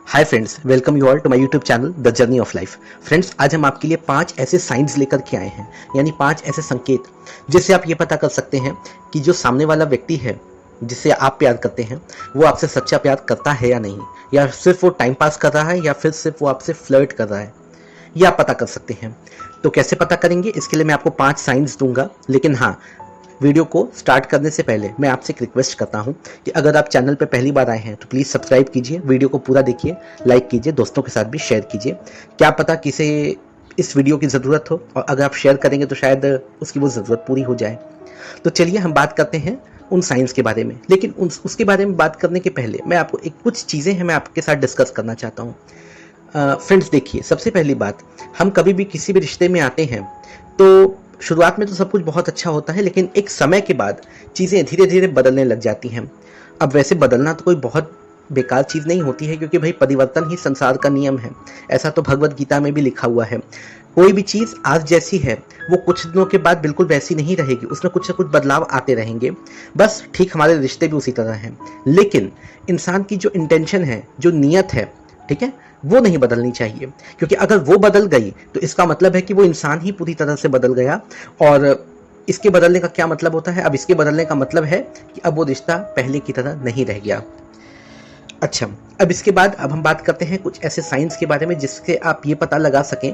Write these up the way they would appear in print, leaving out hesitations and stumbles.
Hi friends, welcome you all to my YouTube channel the journey of life. Friends, आज हम आपके लिए 5 ऐसे साइंस लेकर के आए हैं, यानी 5 ऐसे संकेत जिससे आप ये पता कर सकते हैं कि जो सामने वाला व्यक्ति है जिससे आप प्यार करते हैं वो आपसे सच्चा प्यार करता है या नहीं, या सिर्फ वो टाइम पास कर रहा है, या फिर सिर्फ वो आपसे फ्लर्ट कर रहा है। ये आप पता कर सकते हैं। तो कैसे पता करेंगे, इसके लिए मैं आपको 5 साइंस दूंगा। लेकिन हाँ, वीडियो को स्टार्ट करने से पहले मैं आपसे एक रिक्वेस्ट करता हूं कि अगर आप चैनल पर पहली बार आए हैं तो प्लीज़ सब्सक्राइब कीजिए, वीडियो को पूरा देखिए, लाइक कीजिए, दोस्तों के साथ भी शेयर कीजिए। क्या पता किसे इस वीडियो की ज़रूरत हो, और अगर आप शेयर करेंगे तो शायद उसकी वो ज़रूरत पूरी हो जाए। तो चलिए हम बात करते हैं उन साइंस के बारे में। लेकिन उसके बारे में बात करने के पहले मैं आपको कुछ चीज़ें हैं मैं आपके साथ डिस्कस करना चाहता हूँ। फ्रेंड्स देखिए, सबसे पहली बात, हम कभी भी किसी भी रिश्ते में आते हैं तो शुरुआत में तो सब कुछ बहुत अच्छा होता है, लेकिन एक समय के बाद चीज़ें धीरे धीरे बदलने लग जाती हैं। अब वैसे बदलना तो कोई बहुत बेकार चीज़ नहीं होती है, क्योंकि भाई परिवर्तन ही संसार का नियम है, ऐसा तो भगवत गीता में भी लिखा हुआ है। कोई भी चीज़ आज जैसी है वो कुछ दिनों के बाद बिल्कुल वैसी नहीं रहेगी, उसमें कुछ ना कुछ बदलाव आते रहेंगे। बस ठीक हमारे रिश्ते भी उसी तरह हैं। लेकिन इंसान की जो इंटेंशन है, जो नीयत है, ठीक है, वो नहीं बदलनी चाहिए, क्योंकि अगर वो बदल गई तो इसका मतलब है कि वो इंसान ही पूरी तरह से बदल गया। और इसके बदलने का क्या मतलब होता है? अब इसके बदलने का मतलब है कि अब वो रिश्ता पहले की तरह नहीं रह गया। अच्छा, अब इसके बाद अब हम बात करते हैं कुछ ऐसे साइंस के बारे में जिससे आप ये पता लगा सकें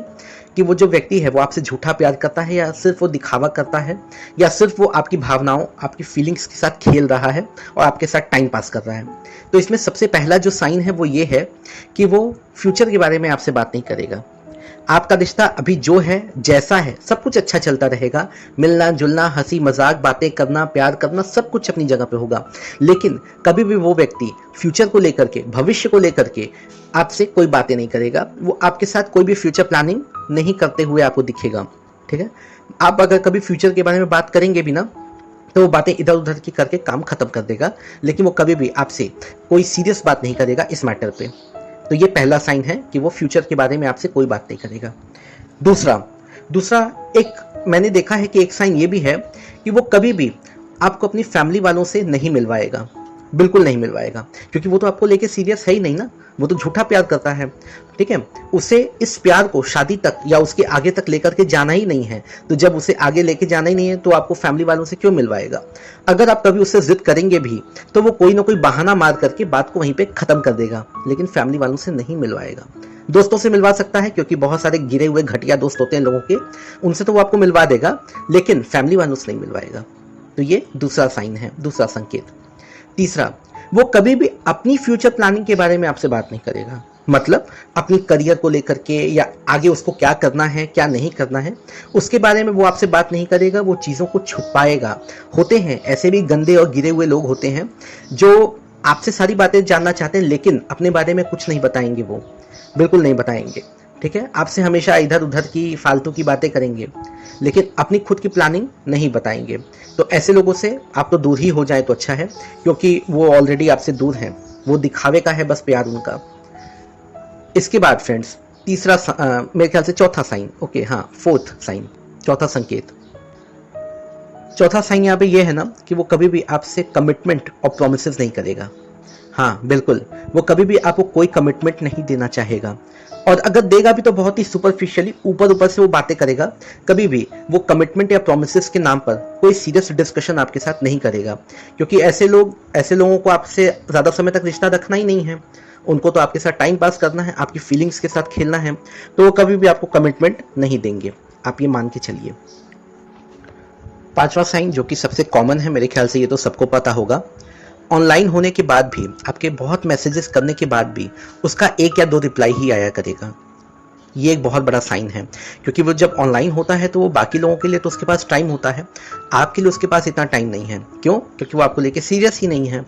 कि वो जो व्यक्ति है वो आपसे झूठा प्यार करता है, या सिर्फ वो दिखावा करता है, या सिर्फ वो आपकी भावनाओं, आपकी फीलिंग्स के साथ खेल रहा है और आपके साथ टाइम पास कर रहा है। तो इसमें सबसे पहला जो साइन है वो ये है कि वो फ्यूचर के बारे में आपसे बात नहीं करेगा। आपका रिश्ता अभी जो है, जैसा है, सब कुछ अच्छा चलता रहेगा। मिलना जुलना, हंसी मजाक, बातें करना, प्यार करना, सब कुछ अपनी जगह पे होगा। लेकिन कभी भी वो व्यक्ति फ्यूचर को लेकर के, भविष्य को लेकर के आपसे कोई बातें नहीं करेगा। वो आपके साथ कोई भी फ्यूचर प्लानिंग नहीं करते हुए आपको दिखेगा। ठीक है, आप अगर कभी फ्यूचर के बारे में बात करेंगे भी ना, तो वो बातें इधर उधर की करके काम खत्म कर देगा, लेकिन वो कभी भी आपसे कोई सीरियस बात नहीं करेगा इस मैटर पे। तो ये पहला साइन है कि वो फ्यूचर के बारे में आपसे कोई बात नहीं करेगा। दूसरा एक मैंने देखा है कि एक साइन ये भी है कि वो कभी भी आपको अपनी फैमिली वालों से नहीं मिलवाएगा, बिल्कुल नहीं मिलवाएगा, क्योंकि वो तो आपको लेके सीरियस है ही नहीं ना, वो तो झूठा प्यार करता है। ठीक है, उसे इस प्यार को शादी तक या उसके आगे तक लेकर के जाना ही नहीं है। तो जब उसे आगे लेके जाना ही नहीं है तो आपको फैमिली वालों से क्यों मिलवाएगा? अगर आप कभी उससे जिद करेंगे भी तो वो कोई ना कोई बहाना मार करके बात को वहीं पे खत्म कर देगा, लेकिन फैमिली वालों से नहीं मिलवाएगा। दोस्तों से मिलवा सकता है, क्योंकि बहुत सारे गिरे हुए घटिया दोस्त होते हैं लोगों के, उनसे तो वो आपको मिलवा देगा, लेकिन फैमिली वालों से नहीं मिलवाएगा। तो ये दूसरा साइन है, दूसरा संकेत। तीसरा, वो कभी भी अपनी फ्यूचर प्लानिंग के बारे में आपसे बात नहीं करेगा। मतलब अपनी करियर को लेकर के, या आगे उसको क्या करना है क्या नहीं करना है, उसके बारे में वो आपसे बात नहीं करेगा, वो चीज़ों को छुपाएगा। होते हैं ऐसे भी गंदे और गिरे हुए लोग होते हैं जो आपसे सारी बातें जानना चाहते हैं, लेकिन अपने बारे में कुछ नहीं बताएंगे, वो बिल्कुल नहीं बताएंगे। ठीक है, आपसे हमेशा इधर उधर की फालतू की बातें करेंगे, लेकिन अपनी खुद की प्लानिंग नहीं बताएंगे। तो ऐसे लोगों से आप तो दूर ही हो जाए तो अच्छा है, क्योंकि वो ऑलरेडी आपसे दूर हैं, वो दिखावे का है बस प्यार उनका। इसके बाद फ्रेंड्स, मेरे ख्याल से चौथा साइन, ओके हाँ, फोर्थ साइन, चौथा संकेत। चौथा साइन यहाँ पे ये है ना कि वो कभी भी आपसे कमिटमेंट और प्रोमिसेस नहीं करेगा। हाँ बिल्कुल, वो कभी भी आपको कोई कमिटमेंट नहीं देना चाहेगा, और अगर देगा भी तो बहुत ही सुपरफिशियली, ऊपर ऊपर से वो बातें करेगा। कभी भी वो कमिटमेंट या प्रोमिसेस के नाम पर कोई सीरियस डिस्कशन आपके साथ नहीं करेगा, क्योंकि ऐसे लोगों को आपसे ज़्यादा समय तक रिश्ता रखना ही नहीं है। उनको तो आपके साथ टाइम पास करना है, आपकी फीलिंग्स के साथ खेलना है, तो वो कभी भी आपको कमिटमेंट नहीं देंगे, आप ये मान के चलिए। पांचवा साइन, जो कि सबसे कॉमन है, मेरे ख्याल से ये तो सबको पता होगा, ऑनलाइन होने के बाद भी, आपके बहुत मैसेजेस करने के बाद भी उसका 1 या 2 रिप्लाई ही आया करेगा। ये एक बहुत बड़ा साइन है, क्योंकि वो जब ऑनलाइन होता है तो वो बाकी लोगों के लिए तो उसके पास टाइम होता है, आपके लिए उसके पास इतना टाइम नहीं है। क्यों? क्योंकि वो आपको लेके सीरियस ही नहीं है।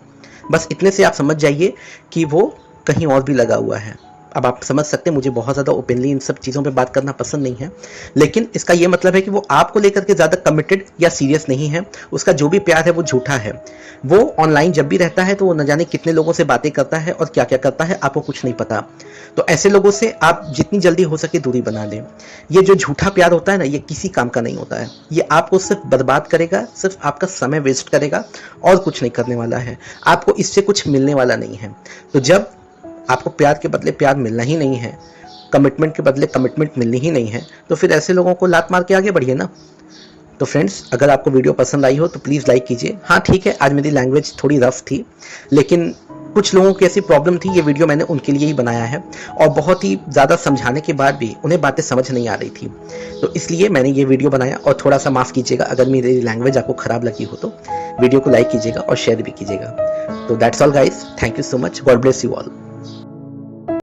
बस इतने से आप समझ जाइए कि वो कहीं और भी लगा हुआ है। अब आप समझ सकते हैं, मुझे बहुत ज़्यादा ओपनली इन सब चीज़ों पे बात करना पसंद नहीं है, लेकिन इसका ये मतलब है कि वो आपको लेकर के ज़्यादा कमिटेड या सीरियस नहीं है। उसका जो भी प्यार है वो झूठा है। वो ऑनलाइन जब भी रहता है तो वो न जाने कितने लोगों से बातें करता है और क्या क्या करता है, आपको कुछ नहीं पता। तो ऐसे लोगों से आप जितनी जल्दी हो सके दूरी बना लें। ये जो झूठा प्यार होता है ना, ये किसी काम का नहीं होता है। ये आपको सिर्फ बर्बाद करेगा, सिर्फ आपका समय वेस्ट करेगा, और कुछ नहीं करने वाला है। आपको इससे कुछ मिलने वाला नहीं है। तो जब आपको प्यार के बदले प्यार मिलना ही नहीं है, कमिटमेंट के बदले कमिटमेंट मिलनी ही नहीं है, तो फिर ऐसे लोगों को लात मार के आगे बढ़िए ना। तो फ्रेंड्स, अगर आपको वीडियो पसंद आई हो तो प्लीज़ लाइक कीजिए। हाँ ठीक है, आज मेरी लैंग्वेज थोड़ी रफ थी, लेकिन कुछ लोगों की ऐसी प्रॉब्लम थी, ये वीडियो मैंने उनके लिए ही बनाया है, और बहुत ही ज़्यादा समझाने के बाद भी उन्हें बातें समझ नहीं आ रही थी, तो इसलिए मैंने ये वीडियो बनाया। और थोड़ा सा माफ़ कीजिएगा अगर मेरी लैंग्वेज आपको ख़राब लगी हो, तो वीडियो को लाइक कीजिएगा और शेयर भी कीजिएगा। तो that's all guys, thank you so much, God bless you all.